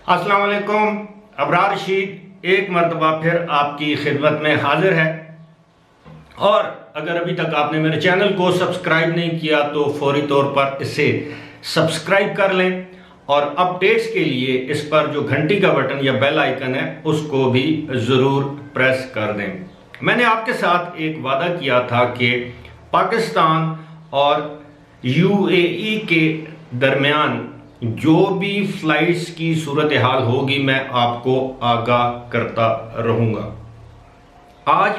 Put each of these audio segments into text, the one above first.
अस्सलाम वालेकुम। अबरार रशीद एक मरतबा फिर आपकी खिदमत में हाजिर है। और अगर अभी तक आपने मेरे चैनल को सब्सक्राइब नहीं किया तो फौरी तौर पर इसे सब्सक्राइब कर लें और अपडेट्स के लिए इस पर जो घंटी का बटन या बेल आइकन है उसको भी ज़रूर प्रेस कर दें। मैंने आपके साथ एक वादा किया था कि पाकिस्तान और यूएई के दरमियान जो भी फ्लाइट्स की सूरत हाल होगी मैं आपको आगाह करता रहूँगा। आज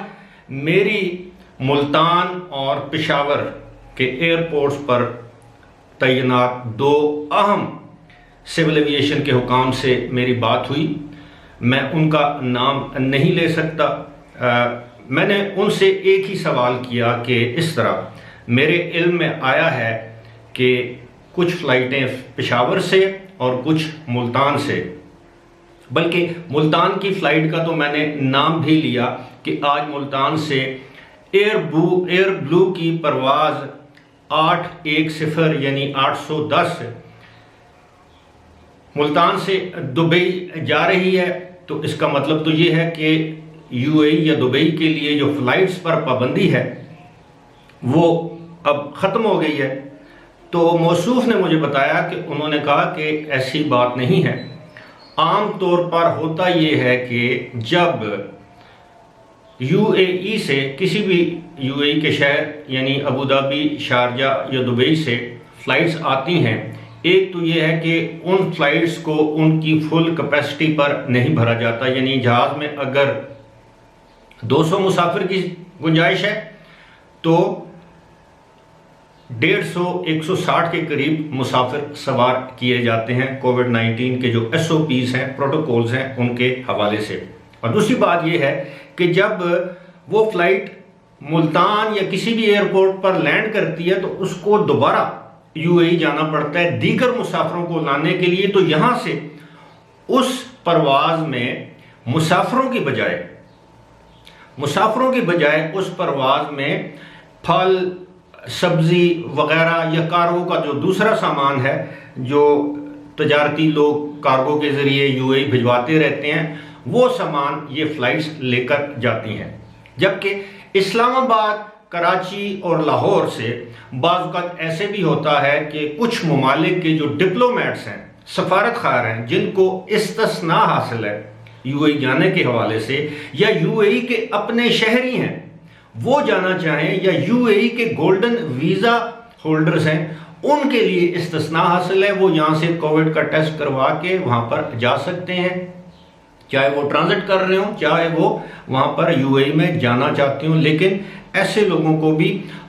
मेरी मुल्तान और पेशावर के एयरपोर्ट्स पर तैनात दो अहम सिविल एविएशन के हुकाम से मेरी बात हुई। मैं उनका नाम नहीं ले सकता। मैंने उनसे एक ही सवाल किया कि इस तरह मेरे इल्म में आया है कि कुछ फ़्लाइटें पेशावर से और कुछ मुल्तान से, बल्कि मुल्तान की फ़्लाइट का तो मैंने नाम भी लिया कि आज मुल्तान से एयर ब्लू की परवाज़ 810 यानी 810 मुल्तान से दुबई जा रही है। तो इसका मतलब तो ये है कि यूएई या दुबई के लिए जो फ़्लाइट्स पर पाबंदी है वो अब ख़त्म हो गई है। तो मौसूफ ने मुझे बताया कि उन्होंने कहा कि ऐसी बात नहीं है। आम तौर पर होता ये है कि जब यूएई से किसी भी यूएई के शहर यानी अबू धाबी, शारजा या दुबई से फ़्लाइट्स आती हैं, एक तो ये है कि उन फ़्लाइट्स को उनकी फुल कैपेसिटी पर नहीं भरा जाता। यानी जहाज़ में अगर 200 मुसाफिर की गुंजाइश है तो 150-160 के करीब मुसाफिर सवार किए जाते हैं कोविड-19 के जो SOPs हैं, प्रोटोकॉल्स हैं, उनके हवाले से। और दूसरी बात यह है कि जब वो फ़्लाइट मुल्तान या किसी भी एयरपोर्ट पर लैंड करती है तो उसको दोबारा यूएई जाना पड़ता है दीगर मुसाफिरों को लाने के लिए। तो यहाँ से उस परवाज़ में मुसाफिरों की बजाय उस परवाज़ में फल, सब्जी वगैरह या कार्गो का जो दूसरा सामान है जो तजारती लोग कार्गो के ज़रिए यूएई भिजवाते रहते हैं, वो सामान ये फ़्लाइट्स लेकर जाती हैं। जबकि इस्लामाबाद, कराची और लाहौर से बाज़ वक़्त ऐसे भी होता है कि कुछ ममालिक के जो डिप्लोमेट्स हैं, सफारतखार हैं, जिनको इस्तिस्ना हासिल है यूएई जाने के हवाले से, या यूएई के अपने शहरी हैं वो जाना चाहें, या यूएई के गोल्डन वीज़ा होल्डर्स हैं उनके लिए इस्तिस्ना हासिल है, वो यहाँ से कोविड का टेस्ट करवा के वहाँ पर जा सकते हैं, चाहे वो ट्रांजिट कर रहे हों, चाहे वो वहाँ पर यूएई में जाना चाहते हों। लेकिन ऐसे लोगों को भी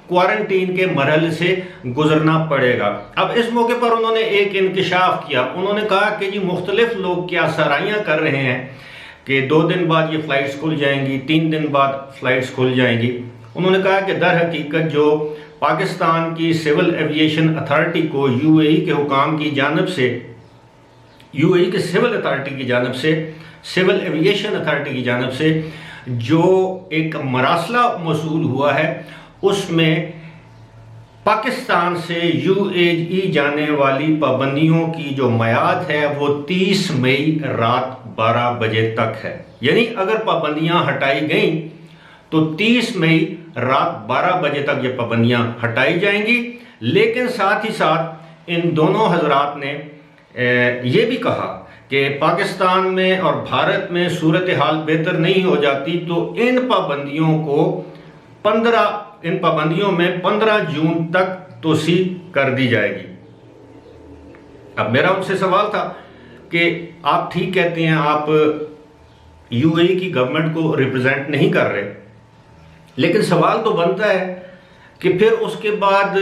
क्वारंटीन के मरहले से गुजरना पड़ेगा। अब इस मौके पर उन्होंने एक इंकशाफ किया। उन्होंने कहा कि जी मुख्तलिफ लोग क्या सराहियाँ कर रहे हैं कि 2 दिन बाद ये फ़्लाइट्स खुल जाएंगी, 3 दिन बाद फ़्लाइट्स खुल जाएंगी। उन्होंने कहा कि दर हकीकत जो पाकिस्तान की सिविल एविएशन अथॉरिटी को यूएई के हुकाम की जानिब से, यूएई के सिविल एविएशन अथॉरिटी की जानिब से जो एक मरासला मौसूल हुआ है उसमें पाकिस्तान से यूएई जाने वाली पाबंदियों की जो मियाद है वो 30 मई रात 12 बजे तक है। यानी अगर पाबंदियां हटाई गई तो 30 मई रात 12 बजे तक ये पाबंदियां हटाई जाएंगी। लेकिन साथ ही साथ इन दोनों हजरात ने ये भी कहा कि पाकिस्तान में और भारत में सूरत हाल बेहतर नहीं हो जाती तो इन पाबंदियों में 15 जून तक तोसी कर दी जाएगी। अब मेरा उनसे सवाल था कि आप ठीक कहते हैं, आप यूएई की गवर्नमेंट को रिप्रेजेंट नहीं कर रहे, लेकिन सवाल तो बनता है कि फिर उसके बाद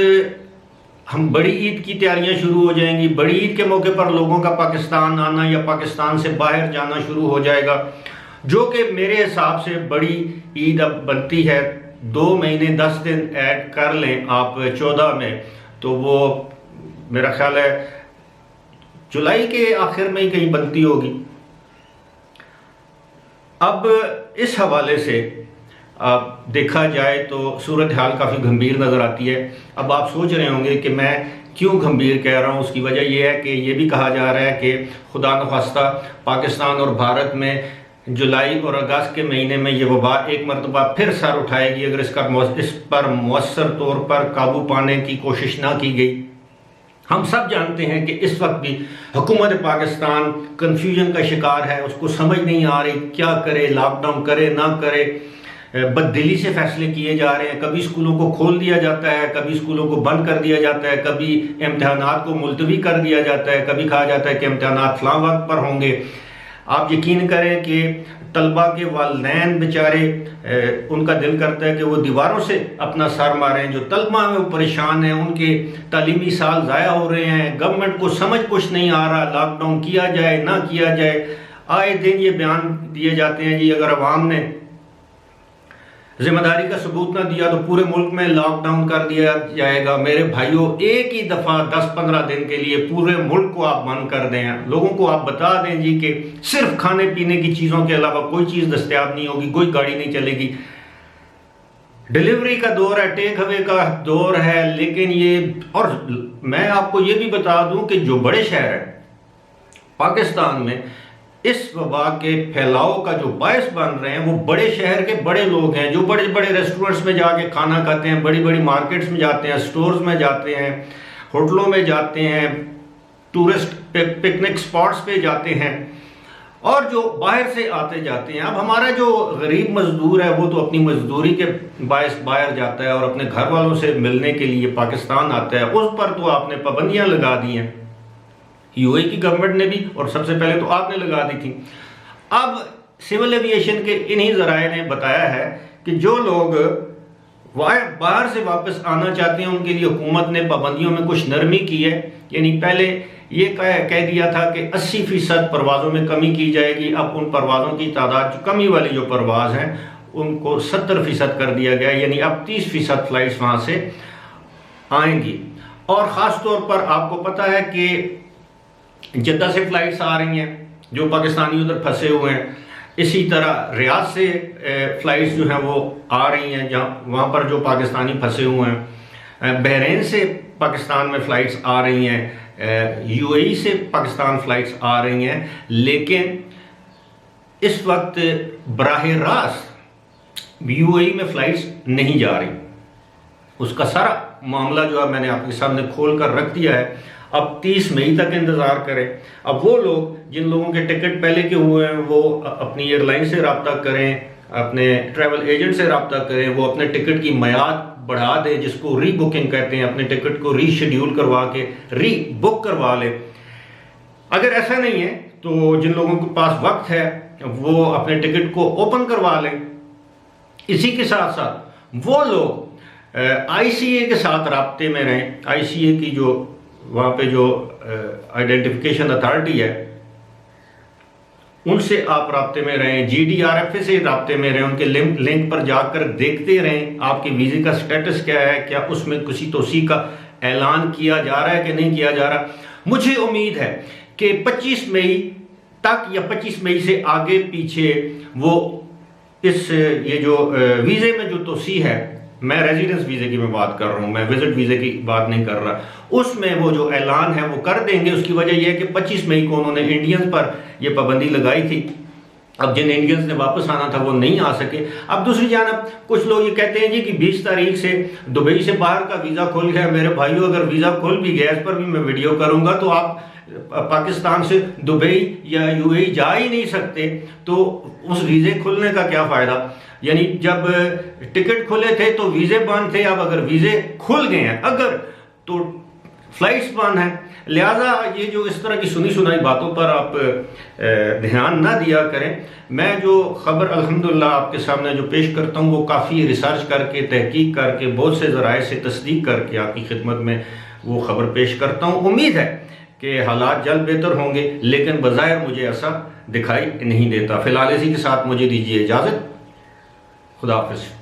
हम बड़ी ईद की तैयारियां शुरू हो जाएंगी। बड़ी ईद के मौके पर लोगों का पाकिस्तान आना या पाकिस्तान से बाहर जाना शुरू हो जाएगा, जो कि मेरे हिसाब से बड़ी ईद अब बनती है 2 महीने 10 दिन ऐड कर लें आप 14 में, तो वो मेरा ख्याल है जुलाई के आखिर में ही कहीं बनती होगी। अब इस हवाले से देखा जाए तो सूरत हाल काफ़ी गंभीर नज़र आती है। अब आप सोच रहे होंगे कि मैं क्यों गंभीर कह रहा हूँ। उसकी वजह यह है कि ये भी कहा जा रहा है कि खुदा न खास्ता पाकिस्तान और भारत में जुलाई और अगस्त के महीने में ये वबा एक मरतबा फिर सर उठाएगी अगर इस पर मौसर तौर पर काबू पाने की कोशिश ना की गई। हम सब जानते हैं कि इस वक्त भी हुकूमत पाकिस्तान कन्फ्यूजन का शिकार है, उसको समझ नहीं आ रही क्या करे, लॉकडाउन करे ना करे, बददिली से फैसले किए जा रहे हैं। कभी स्कूलों को खोल दिया जाता है, कभी स्कूलों को बंद कर दिया जाता है, कभी इम्तहानात को मुलतवी कर दिया जाता है, कभी कहा जाता है कि इम्तहानात फलां वक्त पर होंगे। आप यकीन करें कि तलबा के वालिदैन बेचारे उनका दिल करता है कि वो दीवारों से अपना सर मारें। जो तलबा में वो परेशान हैं, उनके तालीमी साल ज़ाया हो रहे हैं, गवर्नमेंट को समझ कुछ नहीं आ रहा, लॉकडाउन किया जाए ना किया जाए। आए दिन ये बयान दिए जाते हैं जी अगर अवाम ने जिम्मेदारी का सबूत ना दिया तो पूरे मुल्क में लॉकडाउन कर दिया जाएगा। मेरे भाइयों, एक ही दफ़ा 10-15 दिन के लिए पूरे मुल्क को आप बंद कर दें, लोगों को आप बता दें जी कि सिर्फ खाने पीने की चीज़ों के अलावा कोई चीज़ दस्तयाब नहीं होगी, कोई गाड़ी नहीं चलेगी। डिलीवरी का दौर है, टेक अवे का दौर है, लेकिन ये, और मैं आपको ये भी बता दूं कि जो बड़े शहर हैं पाकिस्तान में इस वबा के फैलाव का जो बायस बन रहे हैं वो बड़े शहर के बड़े लोग हैं, जो बड़े बड़े रेस्टोरेंट्स में जाके खाना खाते हैं, बड़ी बड़ी मार्केट्स में जाते हैं, स्टोर्स में जाते हैं, होटलों में जाते हैं, टूरिस्ट पिकनिक स्पॉट्स पे जाते हैं, और जो बाहर से आते जाते हैं। अब हमारा जो गरीब मजदूर है वो तो अपनी मजदूरी के बायस बाहर जाता है और अपने घर वालों से मिलने के लिए पाकिस्तान आता है, उस पर तो आपने पाबंदियां लगा दी हैं, यूएई की गवर्नमेंट ने भी, और सबसे पहले तो आपने लगा दी थी। अब सिविल एविएशन के इन्हीं जराए ने बताया है कि जो लोग बाहर से वापस आना चाहते हैं उनके लिए हुकूमत ने पाबंदियों में कुछ नरमी की है। यानी पहले ये कह दिया था कि 80% परवाज़ों में कमी की जाएगी, अब उन परवाज़ों की तादाद, कमी वाली जो परवाज़ हैं उनको 70% कर दिया गया, यानी अब 30% फ्लाइट्स वहाँ से आएंगी। और ख़ास तौर पर आपको पता है कि जद्दा से फ्लाइट्स आ रही हैं जो पाकिस्तानी उधर फंसे हुए हैं, इसी तरह रियाद से फ़्लाइट्स जो हैं वो आ रही हैं जहाँ वहाँ पर जो पाकिस्तानी फंसे हुए हैं। बहरीन से पाकिस्तान में फ़्लाइट्स आ रही हैं, यूएई से पाकिस्तान फ़्लाइट्स आ रही हैं, लेकिन इस वक्त बराह रास्त यूएई में फ़्लाइट्स नहीं जा रही। उसका सारा मामला जो है मैंने आपके सामने खोल कर रख दिया है। अब 30 मई तक इंतज़ार करें। अब वो लोग जिन लोगों के टिकट पहले के हुए हैं वो अपनी एयरलाइन से रब्ता करें, अपने ट्रैवल एजेंट से रब्ता करें, वो अपने टिकट की मियाद बढ़ा दें, जिसको री बुकिंग कहते हैं, अपने टिकट को रीशेड्यूल करवा के री बुक करवा लें। अगर ऐसा नहीं है तो जिन लोगों के पास वक्त है वो अपने टिकट को ओपन करवा लें। इसी के साथ साथ वो लोग आईसीए के साथ रब्ते में रहें। आईसीए की जो वहाँ पे जो आइडेंटिफिकेशन अथॉरिटी है उनसे आप राब्ते में रहें, GDRFA से राब्ते में रहें, उनके लिंक पर जाकर देखते रहें आपके वीज़े का स्टेटस क्या है, क्या उसमें किसी तोसी का ऐलान किया जा रहा है कि नहीं किया जा रहा। मुझे उम्मीद है कि 25 मई तक या 25 मई से आगे पीछे वो ये जो वीज़े में जो तोसी है, मैं रेजिडेंस वीज़े की मैं बात कर रहा हूँ, मैं विजिट वीज़े की बात नहीं कर रहा, उसमें वो जो ऐलान है वो कर देंगे। उसकी वजह यह है कि 25 मई को उन्होंने इंडियंस पर यह पाबंदी लगाई थी। अब जिन इंडियंस ने वापस आना था वो नहीं आ सके। अब दूसरी जानब कुछ लोग ये कहते हैं जी कि 20 तारीख से दुबई से बाहर का वीज़ा खुल गया। मेरे भाइयों, अगर वीज़ा खुल भी गया, इस पर भी मैं वीडियो करूँगा, तो आप पाकिस्तान से दुबई या यूएई जा ही नहीं सकते, तो उस वीज़े खुलने का क्या फ़ायदा। यानी जब टिकट खुले थे तो वीज़े बंद थे, अब अगर वीज़े खुल गए हैं अगर तो फ्लाइट्स बंद हैं। लिहाजा ये जो इस तरह की सुनी सुनाई बातों पर आप ध्यान ना दिया करें। मैं जो खबर अल्हम्दुलिल्लाह आपके सामने जो पेश करता हूँ वो काफ़ी रिसर्च करके, तहकीक करके, बहुत से ज़राए से तस्दीक करके आपकी खिदमत में वो खबर पेश करता हूँ। उम्मीद है कि हालात जल्द बेहतर होंगे, लेकिन बज़ाहिर मुझे ऐसा दिखाई नहीं देता। फ़िलहाल इसी के साथ मुझे दीजिए इजाज़त। खुदा हाफ़िज़।